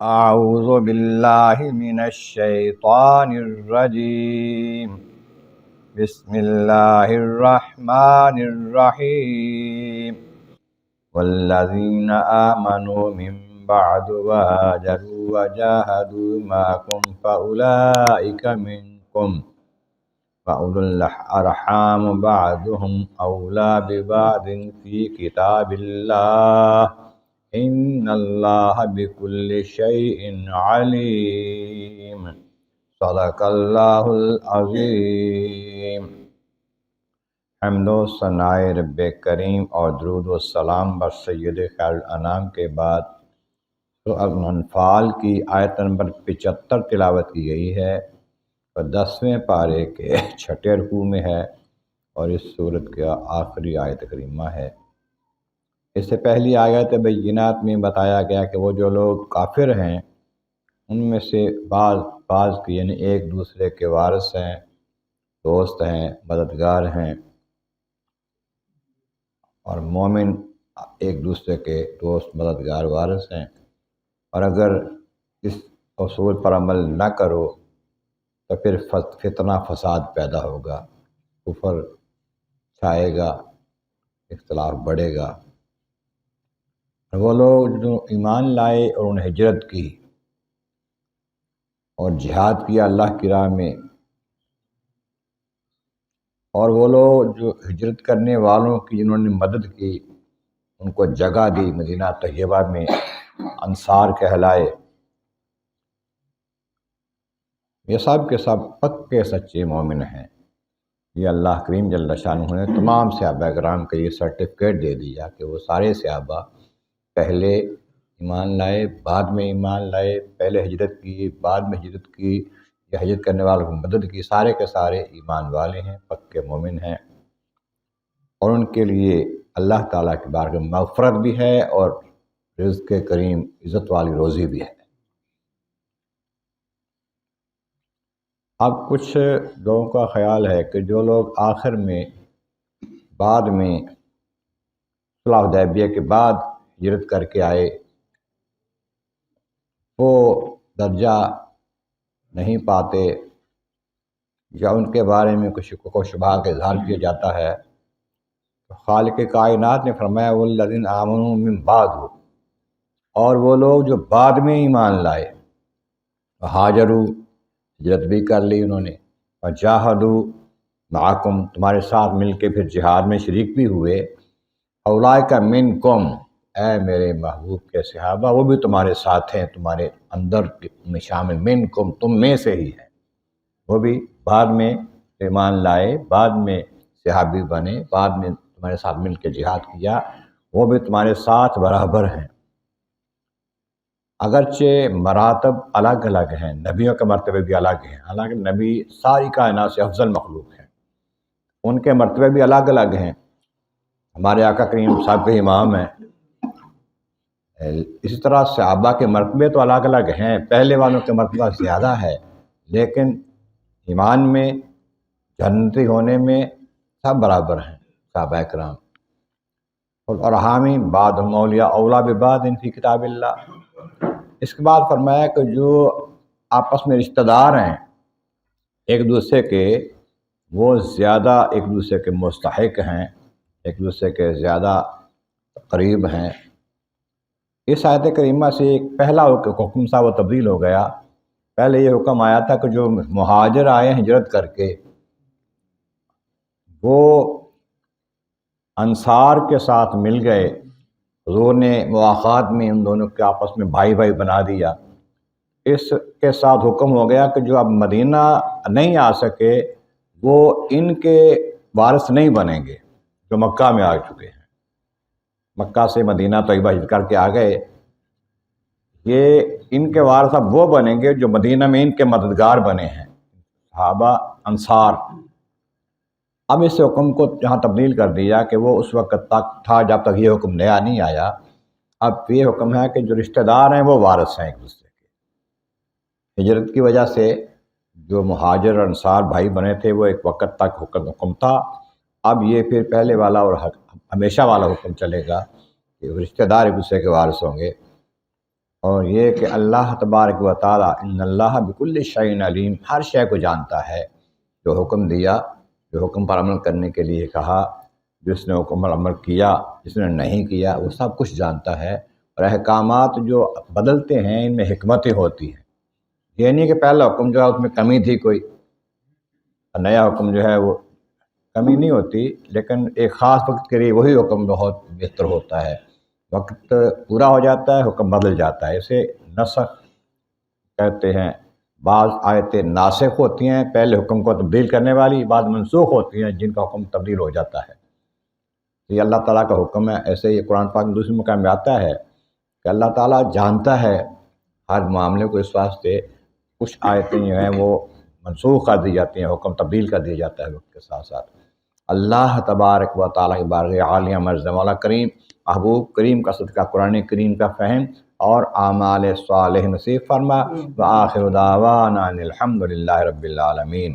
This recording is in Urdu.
اعوذ باللہ من الشیطان الرجیم بسم اللہ الرحمن الرحیم والذین آمنوا من بعد وهاجروا وجاهدوا معكم فأولئك منكم وأولو الأرحام بعضهم أولى ببعض في كتاب الله ان اللہ بكل شیء علیم صدق اللہ العظیم۔ حمد و ثناء رب کریم اور درود و سلام بر سید خیر الانام کے بعد سورۃ انفال کی آیت نمبر 75 تلاوت کی گئی ہے اور 10ویں پارے کے 6 رکوع میں ہے اور اس سورت کا آخری آیت کریمہ ہے۔ اس سے پہلی آیت بینات میں بتایا گیا کہ وہ جو لوگ کافر ہیں ان میں سے بعض کی یعنی ایک دوسرے کے وارث ہیں، دوست ہیں، مددگار ہیں، اور مومن ایک دوسرے کے دوست، مددگار، وارث ہیں، اور اگر اس اصول پر عمل نہ کرو تو پھر فتنہ فساد پیدا ہوگا، کفر چھائے گا، اختلاف بڑھے گا۔ وہ لوگ جو ایمان لائے اور انہیں ہجرت کی اور جہاد کیا اللہ کی راہ میں، اور وہ لوگ جو ہجرت کرنے والوں کی جنہوں نے مدد کی، ان کو جگہ دی مدینہ طیبہ میں، انصار کہلائے، یہ سب کے سب پکے سچے مومن ہیں۔ یہ اللہ کریم جل شانہ نے تمام صحابہ کرام کو یہ سرٹیفکیٹ دے دیا کہ وہ سارے صحابہ پہلے ایمان لائے، بعد میں ایمان لائے، پہلے ہجرت کی، بعد میں ہجرت کی، یا ہجرت کرنے والوں کی مدد کی، سارے کے سارے ایمان والے ہیں، پکے مومن ہیں، اور ان کے لیے اللہ تعالیٰ کی بارگاہ میں مغفرت بھی ہے اور رزق کریم، عزت والی روزی بھی ہے۔ اب کچھ لوگوں کا خیال ہے کہ جو لوگ آخر میں بعد میں صلح حدیبیہ کے بعد ہجرت کر کے آئے وہ درجہ نہیں پاتے، یا ان کے بارے میں کچھ شکوک و شبہات کا اظہار کیا جاتا ہے، تو خالق کائنات نے فرمایا والذین آمنوا من بعد، اور وہ لوگ جو بعد میں ایمان لائے، ہاجروا، ہجرت بھی کر لی انہوں نے، وجاہدوا معکم، تمہارے ساتھ مل کے پھر جہاد میں شریک بھی ہوئے، اولئک منکم، اے میرے محبوب کے صحابہ وہ بھی تمہارے ساتھ ہیں، تمہارے اندر میں شامل، منکم تم میں سے ہی ہیں، وہ بھی بعد میں ایمان لائے، بعد میں صحابی بنے، بعد میں تمہارے ساتھ مل کے جہاد کیا، وہ بھی تمہارے ساتھ برابر ہیں۔ اگرچہ مراتب الگ الگ ہیں، نبیوں کے مرتبے بھی الگ ہیں، حالانکہ نبی ساری کائنات سے افضل مخلوق ہیں، ان کے مرتبے بھی الگ الگ ہیں، ہمارے آقا کریم صاحب کے امام ہیں، اسی طرح صحابہ کے مرتبے تو الگ الگ ہیں، پہلے والوں کے مرتبہ زیادہ ہے، لیکن ایمان میں، جنتی ہونے میں سب برابر ہیں صحابہ کرام۔ اور حامی بعضهم اولیاء اولیٰ ببعض فی کتاب اللہ۔ اس کے بعد فرمایا کہ جو آپس میں رشتہ دار ہیں ایک دوسرے کے، وہ زیادہ ایک دوسرے کے مستحق ہیں، ایک دوسرے کے زیادہ قریب ہیں۔ اس آیت کریمہ سے ایک پہلا حکم تھا وہ تبدیل ہو گیا۔ پہلے یہ حکم آیا تھا کہ جو مہاجر آئے ہیں ہجرت کر کے، وہ انصار کے ساتھ مل گئے، حضور نے مواخات میں ان دونوں کے آپس میں بھائی بھائی بنا دیا۔ اس کے ساتھ حکم ہو گیا کہ جو اب مدینہ نہیں آ سکے وہ ان کے وارث نہیں بنیں گے، جو مکہ میں آ چکے ہیں، مکہ سے مدینہ طیبہ ہجرت کر کے آ گئے، یہ ان کے وارث اب وہ بنیں گے جو مدینہ میں ان کے مددگار بنے ہیں، صحابہ انصار۔ اب اس حکم کو یہاں تبدیل کر دیا کہ وہ اس وقت تک تھا جب تک یہ حکم نیا نہیں آیا، اب یہ حکم ہے کہ جو رشتہ دار ہیں وہ وارث ہیں ایک دوسرے کے۔ ہجرت کی وجہ سے جو مہاجر اور انصار بھائی بنے تھے وہ ایک وقت تک حکم تھا، اب یہ پھر پہلے والا اور ہمیشہ والا حکم چلے گا کہ رشتہ دار ایک دوسرے کے وارث ہوں گے۔ اور یہ کہ اللہ تبارک و تعالی ان اللہ بکل شیء علیم، ہر شے کو جانتا ہے، جو حکم دیا، جو حکم پر عمل کرنے کے لیے کہا، جس نے حکم پر عمل کیا، جس نے نہیں کیا، وہ سب کچھ جانتا ہے۔ اور احکامات جو بدلتے ہیں ان میں حکمتیں ہوتی ہیں، یہ نہیں کہ پہلا حکم جو ہے اس میں کمی تھی کوئی، نیا حکم جو ہے وہ کمی نہیں ہوتی، لیکن ایک خاص وقت کے لیے وہی حکم بہت بہتر ہوتا ہے، وقت پورا ہو جاتا ہے حکم بدل جاتا ہے، اسے نسخ کہتے ہیں۔ بعض آیتیں ناسخ ہوتی ہیں، پہلے حکم کو تبدیل کرنے والی، بعض منسوخ ہوتی ہیں جن کا حکم تبدیل ہو جاتا ہے۔ یہ اللہ تعالیٰ کا حکم ہے۔ ایسے یہ قرآن پاک دوسرے مقام میں آتا ہے کہ اللہ تعالیٰ جانتا ہے ہر معاملے کو، اس واسطے کچھ آیتیں جو ہیں وہ منسوخ کر دی جاتی ہیں، حکم تبدیل کر دیا جاتا ہے وقت کے ساتھ ساتھ۔ اللہ تبارک و تعالیٰ کی بارگاہ عالیہ مرز مولا کریم، محبوب کریم کا صدقہ قرآن کریم کا فہم اور اعمال صالح نصیب فرما۔ وآخر دعوانا ان الحمد للہ رب العالمین۔